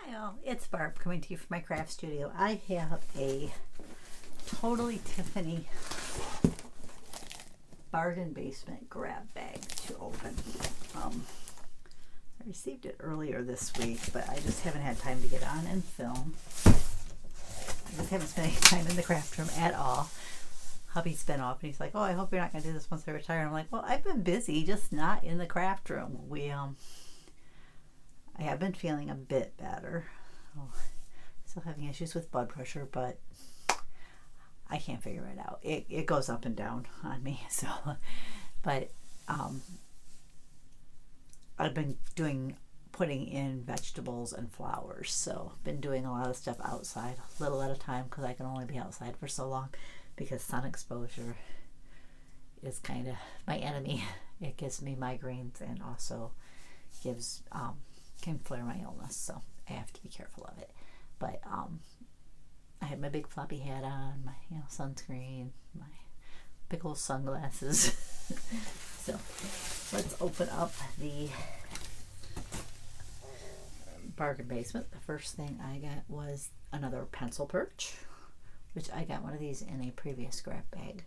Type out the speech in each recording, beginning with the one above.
Hi all, it's Barb coming to you from my craft studio. I have a Totally-Tiffany bargain basement grab bag to open. I received it earlier this week, but I just haven't had time to get on and film. I just haven't spent any time in the craft room at all. Hubby's been off and he's like, oh, I hope you're not going to do this once I retire. And I'm like, well, I've been busy, just not in the craft room. I have been feeling a bit better. Still having issues with blood pressure, but I can't figure it out. It goes up and down on me. So, but I've been putting in vegetables and flowers. So I've been doing a lot of stuff outside, a little at a time, because I can only be outside for so long because sun exposure is kind of my enemy. It gives me migraines and also gives can flare my illness, so I have to be careful of it. But I had my big floppy hat on, my sunscreen, my big old sunglasses. So let's open up the bargain basement. The first thing I got was another pencil perch, which I got one of these in a previous grab bag.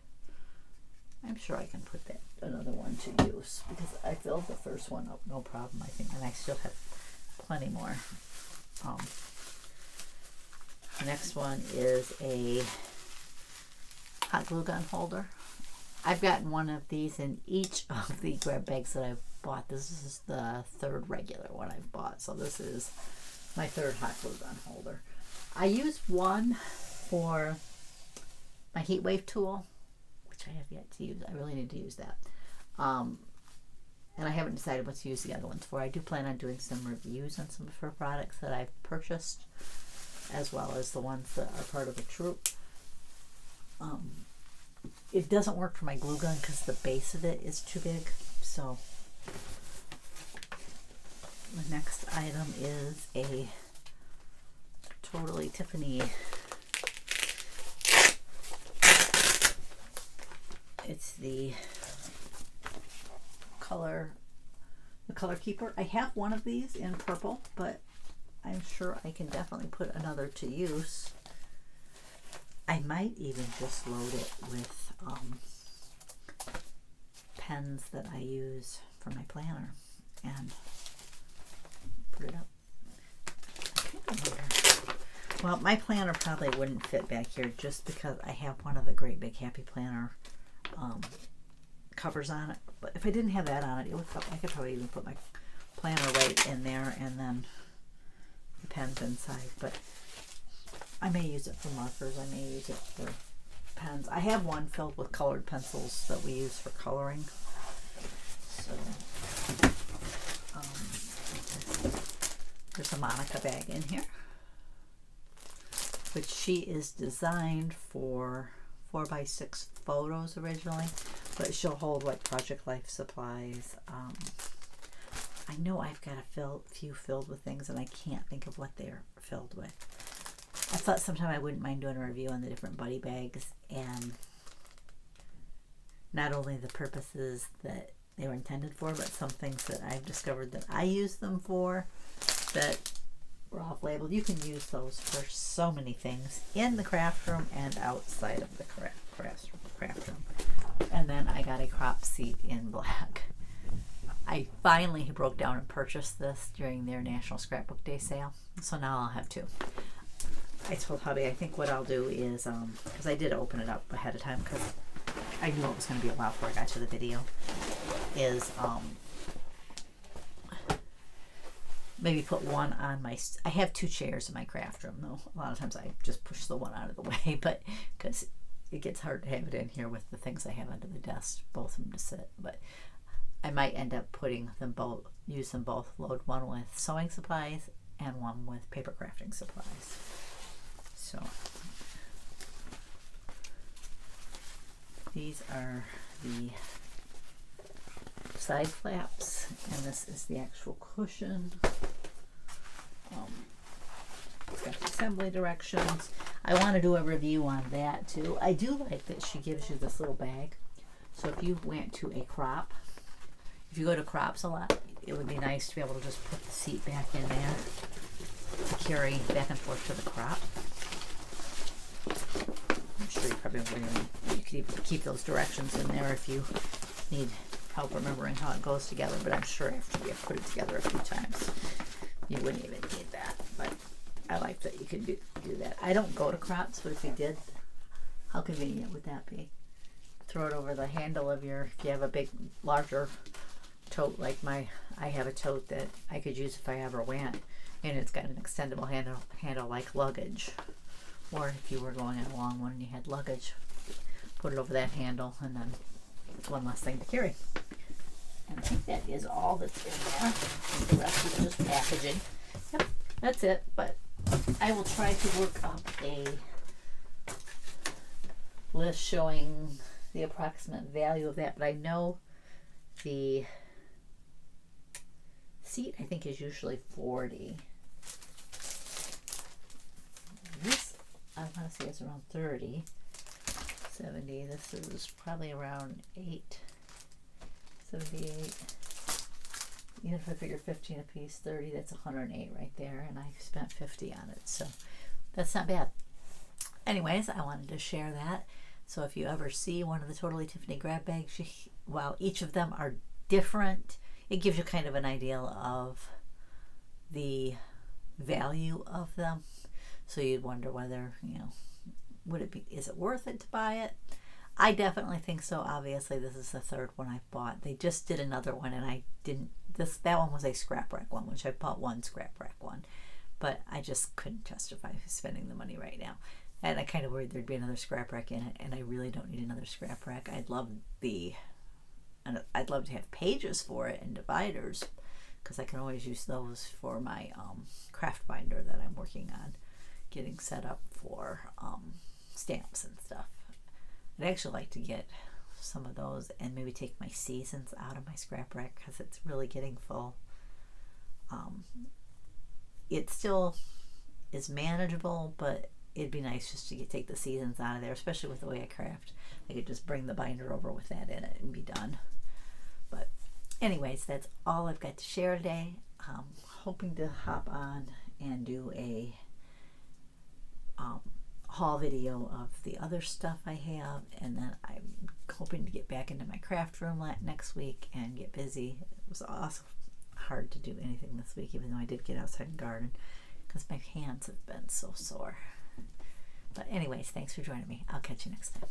I'm sure I can put another one to use because I filled the first one up no problem, I think, and I still have plenty more. Next one is a hot glue gun holder. I've gotten one of these in each of the grab bags that I've bought. This is the third regular one I've bought, so this is my third hot glue gun holder. I use one for my heat wave tool, which I have yet to use. I really need to use that. And I haven't decided what to use the other ones for. I do plan on doing some reviews on some of her products that I've purchased, as well as the ones that are part of the troop. It doesn't work for my glue gun because the base of it is too big. So the next item is a Totally-Tiffany. It's the color keeper. I have one of these in purple, but I'm sure I can definitely put another to use. I might even just load it with pens that I use for my planner and put it up. I can't remember. Well, my planner probably wouldn't fit back here just because I have one of the Great Big Happy Planner covers on it. But if I didn't have that on it, I could probably even put my planner right in there and then the pens inside. But I may use it for markers. I may use it for pens. I have one filled with colored pencils that we use for coloring. So there's a Monica bag in here, which she is designed for 4x6 photos originally, but she'll hold like Project Life supplies. I know I've got a few filled with things and I can't think of what they're filled with. I thought sometime I wouldn't mind doing a review on the different buddy bags and not only the purposes that they were intended for, but some things that I've discovered that I use them for that were off-label. You can use those for so many things in the craft room and outside of the craft room. And then I got a crop seat in black. I finally broke down and purchased this during their National Scrapbook Day sale, so now I'll have two. I told hubby I think what I'll do is, because I did open it up ahead of time because I knew it was going to be a while before I got to the video, is maybe put one on I have two chairs in my craft room though. A lot of times I just push the one out of the way, but because it gets hard to have it in here with the things I have under the desk, both of them to sit. But I might end up use them both, load one with sewing supplies and one with paper crafting supplies. So these are the side flaps, and this is the actual cushion. Got the assembly directions. I want to do a review on that too. I do like that she gives you this little bag. So if you went to a crop, if you go to crops a lot, it would be nice to be able to just put the seat back in there to carry back and forth to the crop. I'm sure you probably you could even keep those directions in there if you need help remembering how it goes together, but I'm sure after you put it together a few times you wouldn't even need that. But I like that you could do that. I don't go to crops, but if you did, how convenient would that be? Throw it over the handle of your, if you have a big, larger tote like I have a tote that I could use if I ever went, and it's got an extendable handle like luggage. Or if you were going on a long one and you had luggage, put it over that handle, and then it's one less thing to carry. And I think that is all that's in there. The rest is just packaging. Yep, that's it. But I will try to work up a list showing the approximate value of that. But I know the seat, I think, is usually $40. This, I want to say it's around $30. $70. This is probably around $78. Even if I figure 15 a piece, 30, that's 108 right there, and I spent 50 on it, so that's not bad. Anyways, I wanted to share that. So if you ever see one of the Totally-Tiffany Grab Bags, while each of them are different, it gives you kind of an idea of the value of them. So you'd wonder whether, is it worth it to buy it? I definitely think so. Obviously, this is the third one I've bought. They just did another one, and I didn't. That one was a scrap rack one, which I bought one scrap rack one, but I just couldn't justify spending the money right now. And I kind of worried there'd be another scrap rack in it, and I really don't need another scrap rack. I'd love to have pages for it and dividers, because I can always use those for my craft binder that I'm working on getting set up for stamps and stuff. I'd actually like to get some of those and maybe take my seasons out of my scrap rack, because it's really getting full. It still is manageable, but it'd be nice just to take the seasons out of there, especially with the way I craft. I could just bring the binder over with that in it and be done. But anyways, that's all I've got to share today. Hoping to hop on and do a haul video of the other stuff I have, and then I'm hoping to get back into my craft room next week and get busy. It was also hard to do anything this week, even though I did get outside and garden, because my hands have been so sore. But anyways, thanks for joining me. I'll catch you next time.